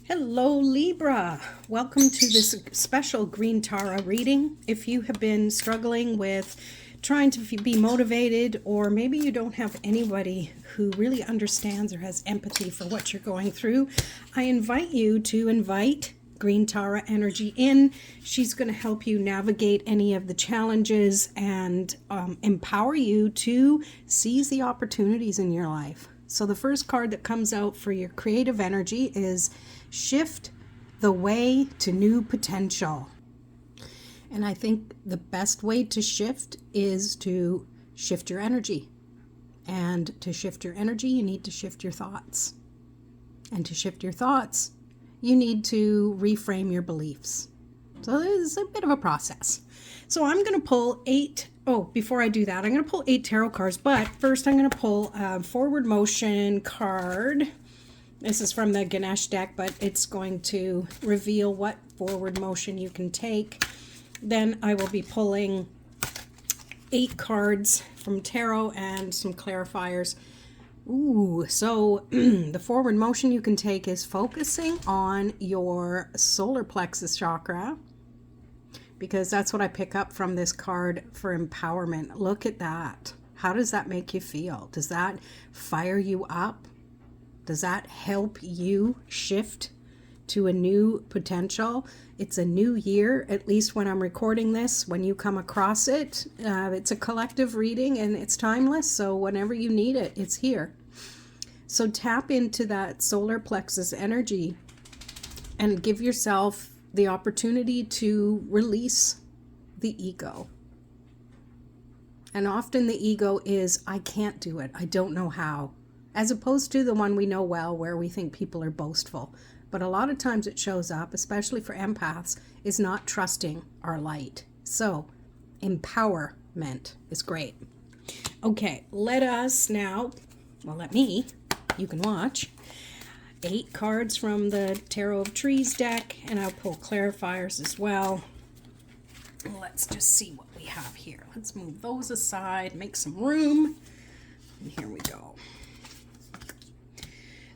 Hello, Libra. Welcome to this special Green Tara reading. If you have been struggling with trying to be motivated, or maybe you don't have anybody who really understands or has empathy for what you're going through, I invite you to invite Green Tara energy in. She's going to help you navigate any of the challenges and empower you to seize the opportunities in your life. So the first card that comes out for your creative energy is Shift the Way to New Potential. And I think the best way to shift is to shift your energy. And to shift your energy, you need to shift your thoughts. And to shift your thoughts, you need to reframe your beliefs. So it's a bit of a process. So I'm going to pull before I do that, I'm going to pull 8 tarot cards. But first I'm going to pull a forward motion card. This is from the Ganesh deck, but it's going to reveal what forward motion you can take. Then I will be pulling 8 cards from tarot and some clarifiers. So the forward motion you can take is focusing on your solar plexus chakra, because that's what I pick up from this card for empowerment. Look at that. How does that make you feel? Does that fire you up? Does that help you shift to a new potential? It's a new year, at least when I'm recording this. When you come across it, it's a collective reading and it's timeless. So whenever you need it, it's here. So tap into that solar plexus energy and give yourself the opportunity to release the ego. And often the ego is, I can't do it. I don't know how. As opposed to the one we know well, where we think people are boastful. But a lot of times it shows up, especially for empaths, is not trusting our light. So empowerment is great. Okay, let me, you can watch, 8 cards from the Tarot of Trees deck, and I'll pull clarifiers as well. Let's just see what we have here. Let's move those aside, make some room, and here we go.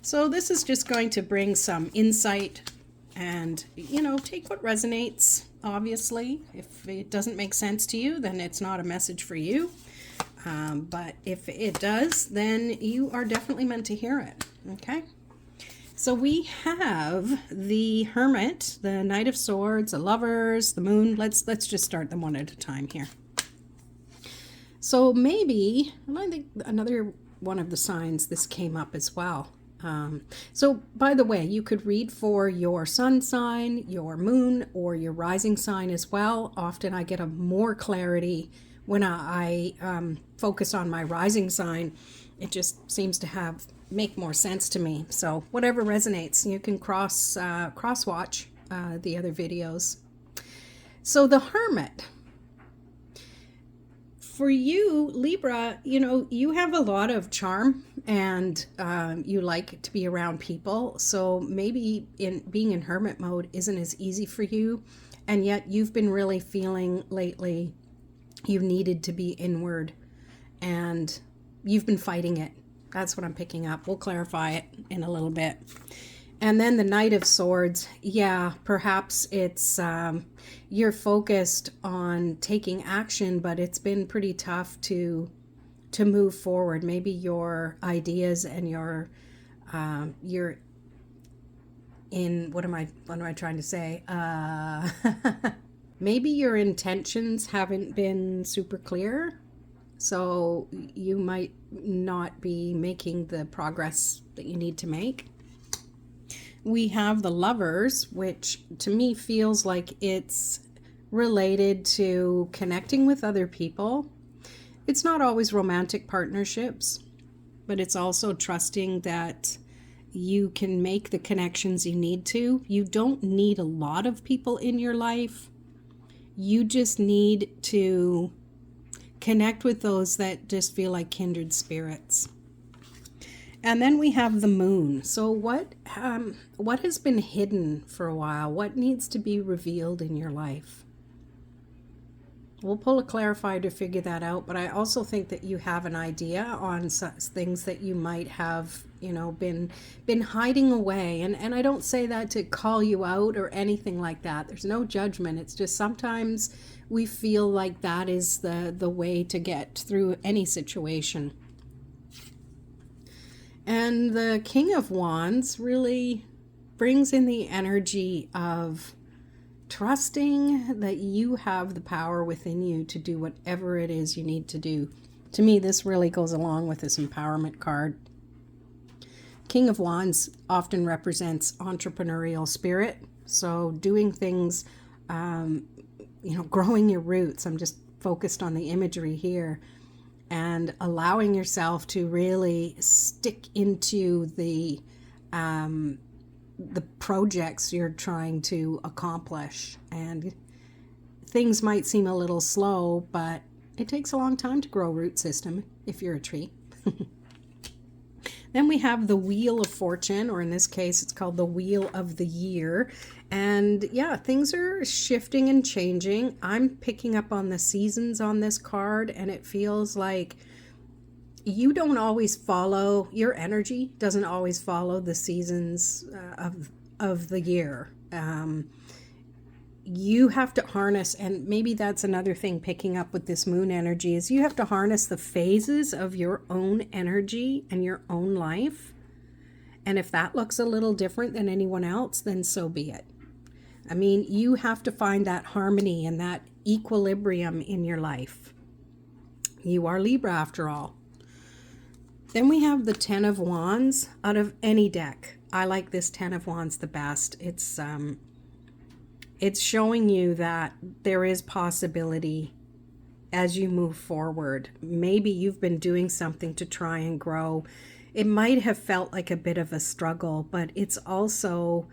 So this is just going to bring some insight and, take what resonates, obviously. If it doesn't make sense to you, then it's not a message for you. But if it does, then you are definitely meant to hear it, okay? So we have the Hermit, the Knight of Swords, the Lovers, the Moon. Let's just start them one at a time here. So maybe, and I think another one of the signs, this came up as well. So by the way, you could read for your sun sign, your moon, or your rising sign as well. Often I get a more clarity when I focus on my rising sign. It just seems to make more sense to me. So whatever resonates, you can cross watch the other videos. So the Hermit. For you, Libra, you have a lot of charm and you like to be around people. So maybe being in hermit mode isn't as easy for you. And yet you've been really feeling lately you needed to be inward and you've been fighting it. That's what I'm picking up. We'll clarify it in a little bit. And then the Knight of Swords, yeah, perhaps it's you're focused on taking action, but it's been pretty tough to move forward. Maybe your ideas and your what am I trying to say? Maybe your intentions haven't been super clear, so you might not be making the progress that you need to make. We have the Lovers, which to me feels like it's related to connecting with other people. It's not always romantic partnerships, but it's also trusting that you can make the connections you need to. You don't need a lot of people in your life. You just need to connect with those that just feel like kindred spirits. And then we have the Moon. So what has been hidden for a while? What needs to be revealed in your life? We'll pull a clarifier to figure that out, but I also think that you have an idea on things that you might have, been hiding away. And I don't say that to call you out or anything like that. There's no judgment. It's just sometimes we feel like that is the way to get through any situation. And the King of Wands really brings in the energy of trusting that you have the power within you to do whatever it is you need to do. To me, this really goes along with this empowerment card. King of Wands often represents entrepreneurial spirit. So doing things, growing your roots. I'm just focused on the imagery here. And allowing yourself to really stick into the projects you're trying to accomplish. And things might seem a little slow, but it takes a long time to grow a root system if you're a tree. Then we have the Wheel of Fortune, or in this case, it's called the Wheel of the Year. And yeah, things are shifting and changing. I'm picking up on the seasons on this card, and it feels like you don't always follow, your energy doesn't always follow the seasons of the year. You have to harness, and maybe that's another thing picking up with this moon energy, is you have to harness the phases of your own energy and your own life. And if that looks a little different than anyone else, then so be it. I mean, you have to find that harmony and that equilibrium in your life. You are Libra after all. Then we have the Ten of Wands out of any deck. I like this Ten of Wands the best. It's showing you that there is possibility as you move forward. Maybe you've been doing something to try and grow. It might have felt like a bit of a struggle, but it's also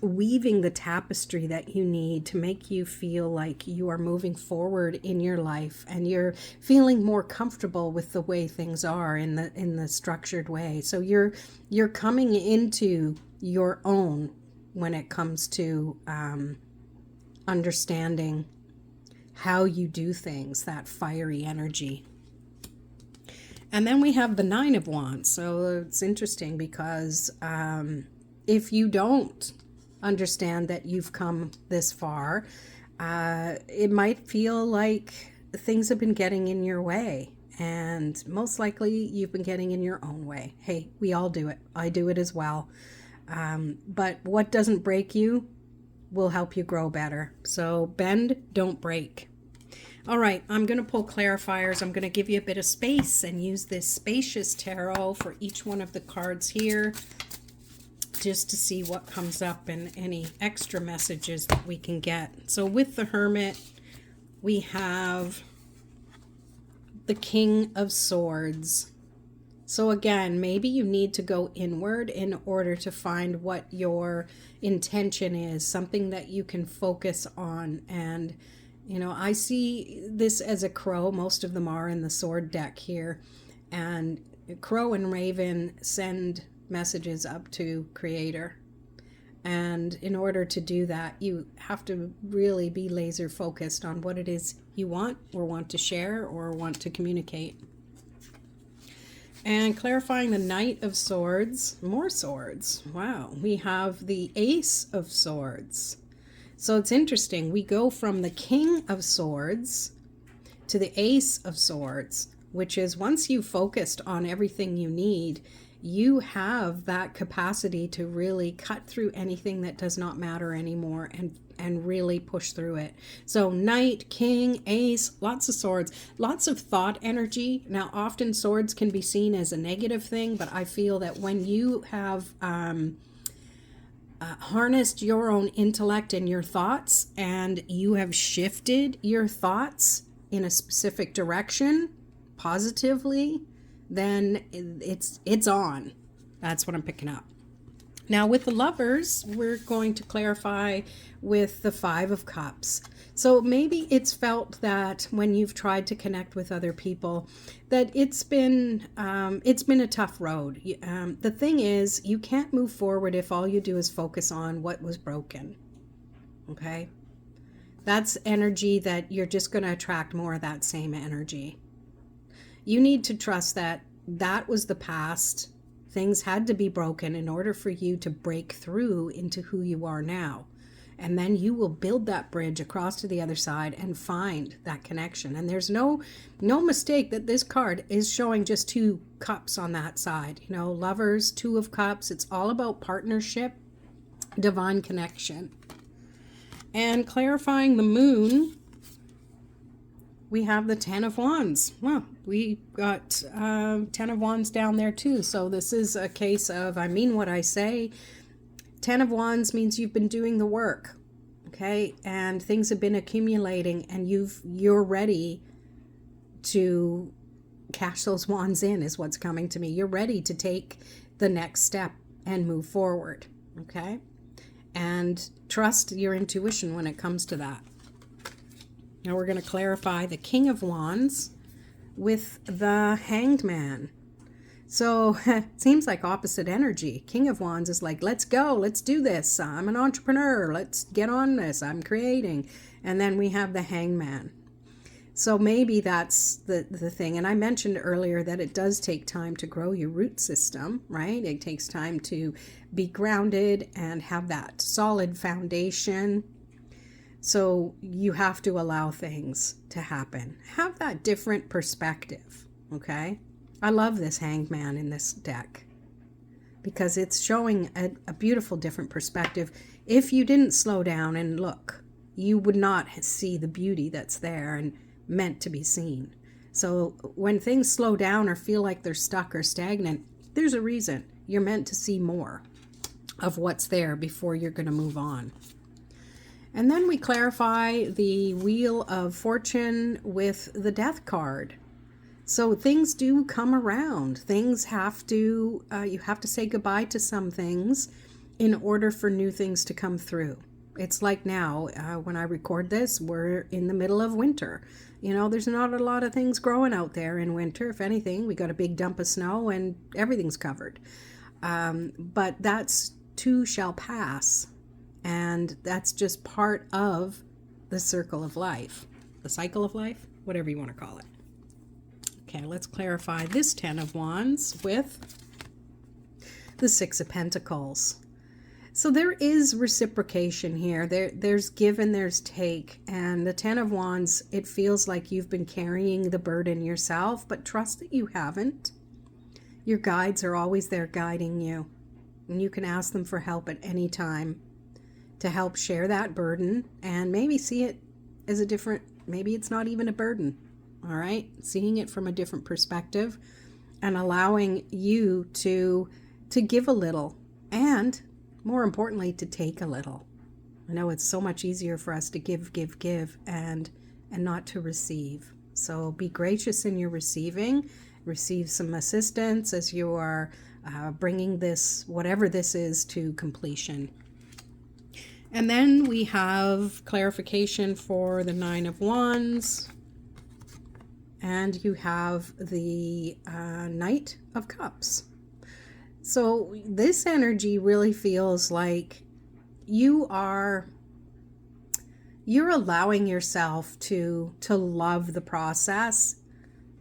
weaving the tapestry that you need to make you feel like you are moving forward in your life and you're feeling more comfortable with the way things are in the structured way. So you're coming into your own when it comes to understanding how you do things, that fiery energy. And then we have the Nine of Wands. So it's interesting because if you don't understand that you've come this far, it might feel like things have been getting in your way. And most likely you've been getting in your own way. Hey, we all do it. I do it as well. But what doesn't break you will help you grow better. So bend, don't break. All right, I'm going to pull clarifiers. I'm going to give you a bit of space and use this spacious tarot for each one of the cards here, just to see what comes up and any extra messages that we can get. So with the Hermit, we have the King of Swords. So again, maybe you need to go inward in order to find what your intention is, something that you can focus on. And, I see this as a crow. Most of them are in the sword deck here. And crow and raven send messages up to Creator. And in order to do that, you have to really be laser focused on what it is you want or want to share or want to communicate. And clarifying the Knight of Swords, more swords. Wow, we have the Ace of Swords. So it's interesting. We go from the King of Swords to the Ace of Swords, which is once you've focused on everything you need, you have that capacity to really cut through anything that does not matter anymore and really push through it. So Knight, King, Ace, lots of swords, lots of thought energy. Now, often swords can be seen as a negative thing, but I feel that when you have harnessed your own intellect and your thoughts, and you have shifted your thoughts in a specific direction positively, then it's on. That's what I'm picking up. Now with the Lovers, we're going to clarify with the Five of Cups. So maybe it's felt that when you've tried to connect with other people, that it's been a tough road. The thing is, you can't move forward if all you do is focus on what was broken. Okay? That's energy that you're just going to attract more of that same energy. You need to trust that that was the past. Things had to be broken in order for you to break through into who you are now. And then you will build that bridge across to the other side and find that connection. And there's no mistake that this card is showing just 2 cups on that side. You know, lovers, 2 of cups. It's all about partnership, divine connection. And clarifying the moon, we have the 10 of Wands. Well, we got 10 of Wands down there too. So this is a case of, I mean what I say. 10 of Wands means you've been doing the work, okay? And things have been accumulating, and you're ready to cash those wands in, is what's coming to me. You're ready to take the next step and move forward, okay? And trust your intuition when it comes to that. Now we're going to clarify the King of Wands with the Hanged Man. So it seems like opposite energy. King of Wands is like, let's go, let's do this. I'm an entrepreneur. Let's get on this. I'm creating. And then we have the Hangman. So maybe that's the thing. And I mentioned earlier that it does take time to grow your root system, right? It takes time to be grounded and have that solid foundation. So you have to allow things to happen. Have that different perspective, okay? I love this Hanged Man in this deck because it's showing a beautiful different perspective. If you didn't slow down and look, you would not see the beauty that's there and meant to be seen. So when things slow down or feel like they're stuck or stagnant, there's a reason. You're meant to see more of what's there before you're going to move on. And then we clarify the Wheel of Fortune with the Death card. So things do come around. Things have to, you have to say goodbye to some things in order for new things to come through. It's like now, when I record this, we're in the middle of winter. You know, there's not a lot of things growing out there in winter. If anything, we got a big dump of snow and everything's covered. But that's too shall pass. And that's just part of the circle of life, the cycle of life, whatever you want to call it. Okay, let's clarify this 10 of Wands with the 6 of Pentacles. So there is reciprocation here. There's give and there's take. And the 10 of Wands, it feels like you've been carrying the burden yourself, but trust that you haven't. Your guides are always there guiding you. And you can ask them for help at any time to help share that burden and maybe see it as a different, maybe it's not even a burden. All right, seeing it from a different perspective and allowing you to give a little and more importantly to take a little. I know it's so much easier for us to give and not to receive. So be gracious in your receiving. Receive some assistance as you are bringing this, whatever this is, to completion. And then we have clarification for the 9 of Wands. And you have the Knight of Cups. So this energy really feels like you're allowing yourself to love the process.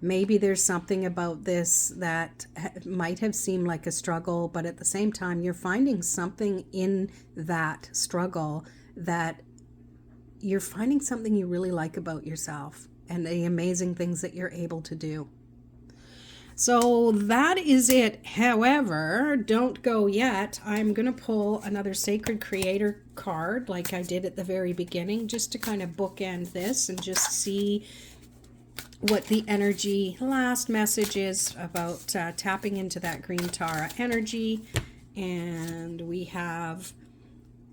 Maybe there's something about this that might have seemed like a struggle, but at the same time, you're finding something in that struggle that you're finding something you really like about yourself and the amazing things that you're able to do. So that is it. However, don't go yet. I'm going to pull another Sacred Creator card like I did at the very beginning, just to kind of bookend this and just see what the energy, last message is about tapping into that green Tara energy. And we have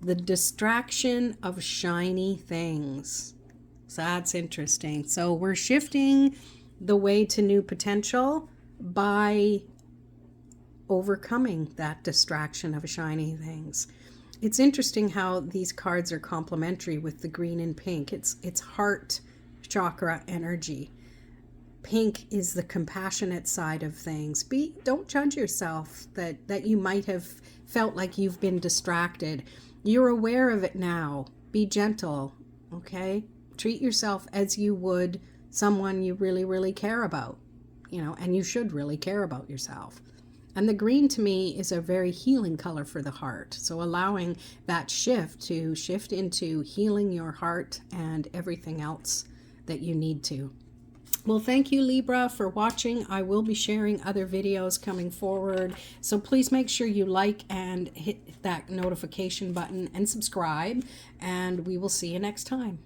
the distraction of shiny things. So that's interesting. So we're shifting the way to new potential by overcoming that distraction of shiny things. It's interesting how these cards are complementary with the green and pink. It's heart chakra energy. Pink is the compassionate side of things. Don't judge yourself that you might have felt like you've been distracted. You're aware of it now. Be gentle. Okay? Treat yourself as you would someone you really, really care about, and you should really care about yourself. And the green to me is a very healing color for the heart. So allowing that shift to shift into healing your heart and everything else that you need to. Well, thank you, Libra, for watching. I will be sharing other videos coming forward. So please make sure you like and hit that notification button and subscribe. And we will see you next time.